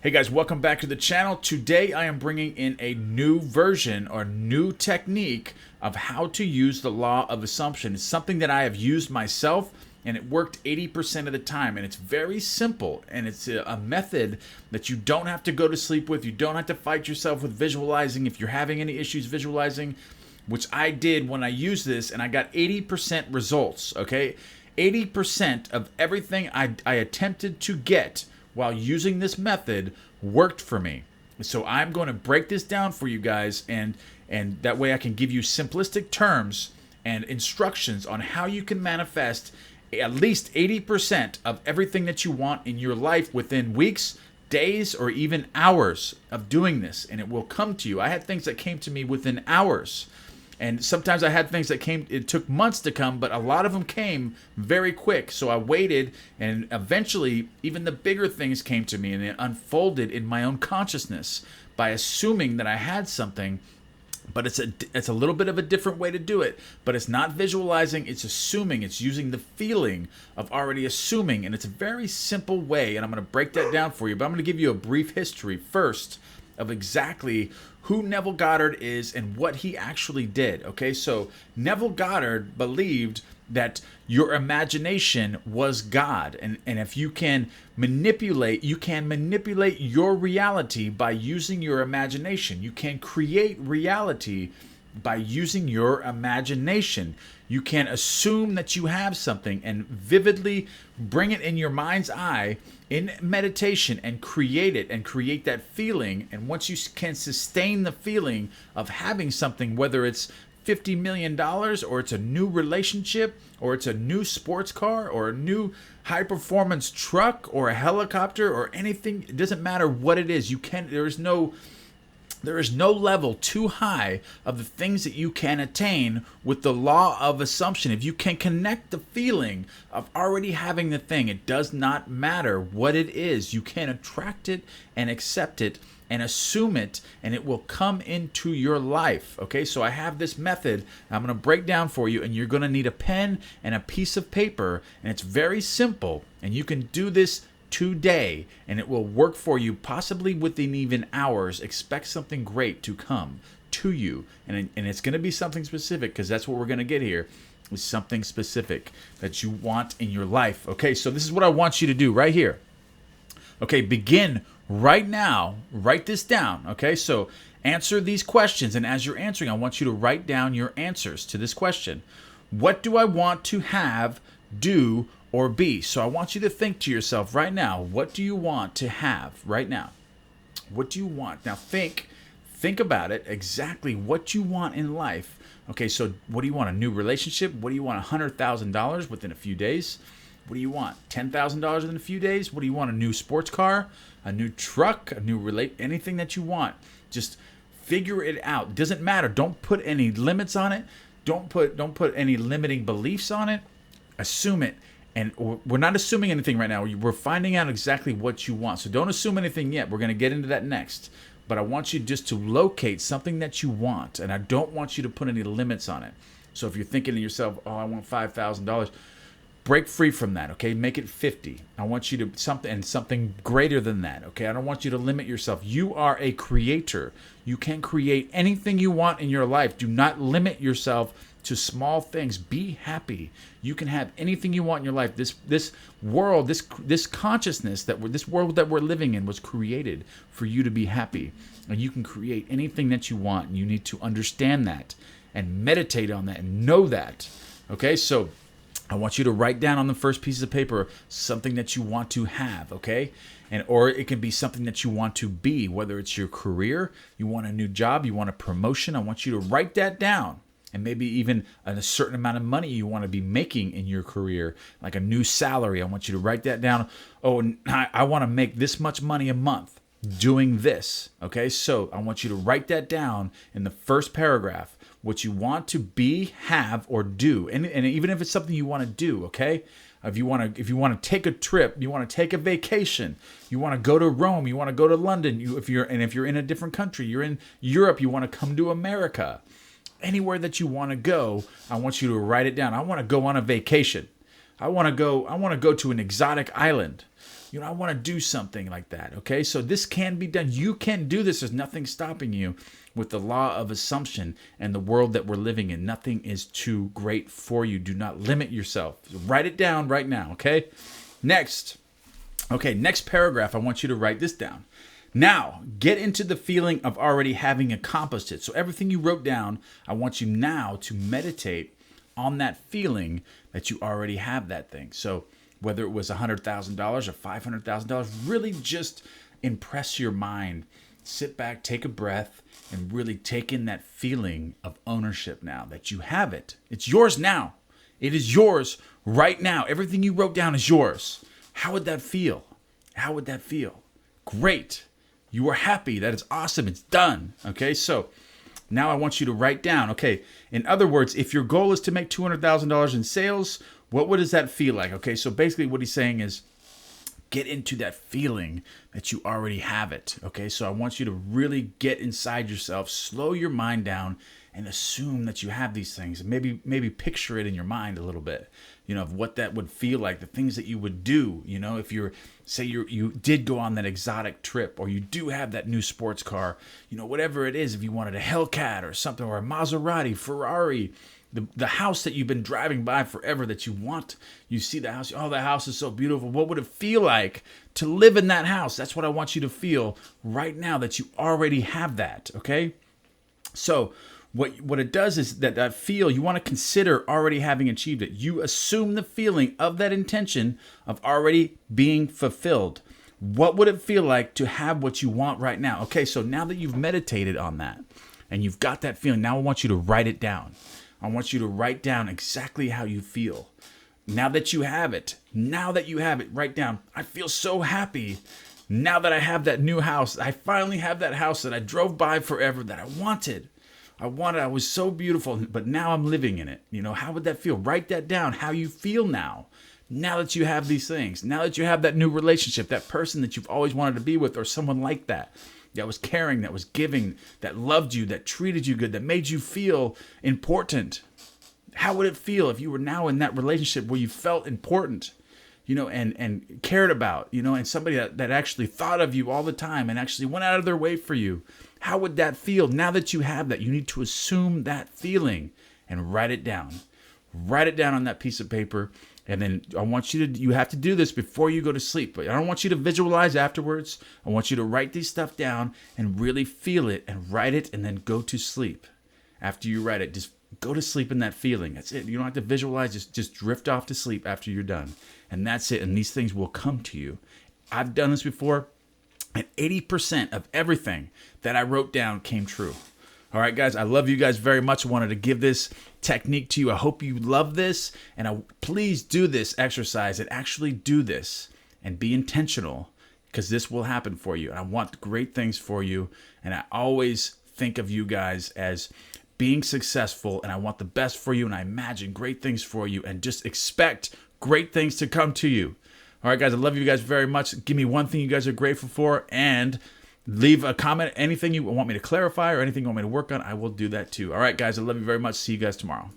Hey guys, welcome back to the channel. Today I am bringing in a new version or new technique of how to use the law of assumption. It's something that I have used myself and it worked 80% of the time, and it's very simple, and it's a method that you don't have to go to sleep with. You don't have to fight yourself with visualizing if you're having any issues visualizing, which I did when I used this, and I got 80% results, okay? 80% of everything I attempted to get while using this method worked for me. So I'm going to break this down for you guys, and that way I can give you simplistic terms and instructions on how you can manifest at least 80% of everything that you want in your life within weeks, days, or even hours of doing this, and it will come to you. I had things that came to me within hours. And sometimes I had things that it took months to come, but a lot of them came very quick. So I waited, and eventually even the bigger things came to me, and it unfolded in my own consciousness by assuming that I had something. But it's a little bit of a different way to do it. But it's not visualizing, it's assuming. It's using the feeling of already assuming. And it's a very simple way, and I'm going to break that down for you. But I'm going to give you a brief history first of exactly who Neville Goddard is and what he actually did. Okay, so Neville Goddard believed that your imagination was God, and if you can manipulate your reality by using your imagination. You can create reality by using your imagination. You can assume that you have something and vividly bring it in your mind's eye in meditation and create it and create that feeling. And once you can sustain the feeling of having something, whether it's $50 million or it's a new relationship or it's a new sports car or a new high performance truck or a helicopter or anything, it doesn't matter what it is. There is no level too high of the things that you can attain with the law of assumption. If you can connect the feeling of already having the thing, it does not matter what it is. You can attract it and accept it and assume it, and it will come into your life. Okay, so I have this method I'm going to break down for you, and you're going to need a pen and a piece of paper, and it's very simple, and you can do this today, and it will work for you possibly within even hours. Expect something great to come to you, and it's going to be something specific, because that's what we're going to get here, is something specific that you want in your life. Okay, so this is what I want you to do right here. Okay, begin right now. Write this down. Okay, so answer these questions, and as you're answering, I want you to write down your answers to this question. What do I want to have, do, or be? So I want you to think to yourself right now, what do you want to have right now? What do you want? Now think about it, exactly what you want in life. Okay, so what do you want? A new relationship? What do you want? $100,000 within a few days? What do you want? $10,000 in a few days? What do you want? A new sports car? A new truck? Anything that you want. Just figure it out. It doesn't matter. Don't put any limits on it. Don't put any limiting beliefs on it. Assume it. And we're not assuming anything right now. We're finding out exactly what you want. So don't assume anything yet. We're going to get into that next. But I want you just to locate something that you want. And I don't want you to put any limits on it. So if you're thinking to yourself, oh, I want $5,000, break free from that, okay? Make it 50. I want you to something greater than that, okay? I don't want you to limit yourself. You are a creator. You can create anything you want in your life. Do not limit yourself to small things. Be happy. You can have anything you want in your life. This world, this consciousness this world that we're living in was created for you to be happy. And you can create anything that you want. And you need to understand that and meditate on that and know that. Okay? So I want you to write down on the first piece of paper something that you want to have, okay? Or it can be something that you want to be, whether it's your career, you want a new job, you want a promotion. I want you to write that down. And maybe even a certain amount of money you want to be making in your career, like a new salary. I want you to write that down. Oh, I want to make this much money a month doing this, okay? So I want you to write that down in the first paragraph. What you want to be, have, or do, and even if it's something you want to do, okay? If you want to take a trip, you want to take a vacation, you want to go to Rome, you want to go to London. If you're in a different country, you're in Europe, you want to come to America. Anywhere that you want to go, I want you to write it down. I want to go on a vacation. I want to go to an exotic island. I want to do something like that. Okay, so this can be done. You can do this. There's nothing stopping you with the law of assumption and the world that we're living in. Nothing is too great for you. Do not limit yourself. Write it down right now. Okay, next paragraph. I want you to write this down. Now, get into the feeling of already having accomplished it. So everything you wrote down, I want you now to meditate on that feeling that you already have that thing. So whether it was $100,000 or $500,000, really just impress your mind. Sit back, take a breath, and really take in that feeling of ownership now that you have it. It's yours now. It is yours right now. Everything you wrote down is yours. How would that feel? How would that feel? Great. You are happy. That is awesome. It's done. Okay, so now I want you to write down. Okay, in other words, if your goal is to make $200,000 in sales, what does that feel like? Okay, so basically what he's saying is get into that feeling that you already have it. Okay, so I want you to really get inside yourself, slow your mind down, and assume that you have these things. And maybe picture it in your mind a little bit, of what that would feel like, the things that you would do, if you did go on that exotic trip, or you do have that new sports car, whatever it is, if you wanted a Hellcat or something, or a Maserati, Ferrari, the house that you've been driving by forever that you want, you see the house, oh, the house is so beautiful. What would it feel like to live in that house? That's what I want you to feel right now, that you already have that, okay? So what it does is that feel, you want to consider already having achieved it. You assume the feeling of that intention of already being fulfilled. What would it feel like to have what you want right now? Okay, so now that you've meditated on that and you've got that feeling, now I want you to write it down. I want you to write down exactly how you feel. Now that you have it, write down, I feel so happy now that I have that new house. I finally have that house that I drove by forever that I wanted. I was so beautiful, but now I'm living in it. How would that feel? Write that down, how you feel now that you have these things, now that you have that new relationship, that person that you've always wanted to be with, or someone like that was caring, that was giving, that loved you, that treated you good, that made you feel important. How would it feel if you were now in that relationship where you felt important, and cared about, and somebody that actually thought of you all the time and actually went out of their way for you? How would that feel? Now that you have that, you need to assume that feeling and write it down. Write it down on that piece of paper. And then I want you have to do this before you go to sleep. But I don't want you to visualize afterwards. I want you to write these stuff down and really feel it and write it, and then go to sleep. After you write it, just go to sleep in that feeling. That's it. You don't have to visualize. Just drift off to sleep after you're done. And that's it. And these things will come to you. I've done this before, and 80% of everything that I wrote down came true. All right, guys, I love you guys very much. I wanted to give this technique to you. I hope you love this, and please do this exercise and actually do this and be intentional, because this will happen for you. And I want great things for you, and I always think of you guys as being successful, and I want the best for you, and I imagine great things for you, and just expect great things to come to you. All right, guys, I love you guys very much. Give me one thing you guys are grateful for, and leave a comment. Anything you want me to clarify or anything you want me to work on, I will do that too. All right, guys, I love you very much. See you guys tomorrow.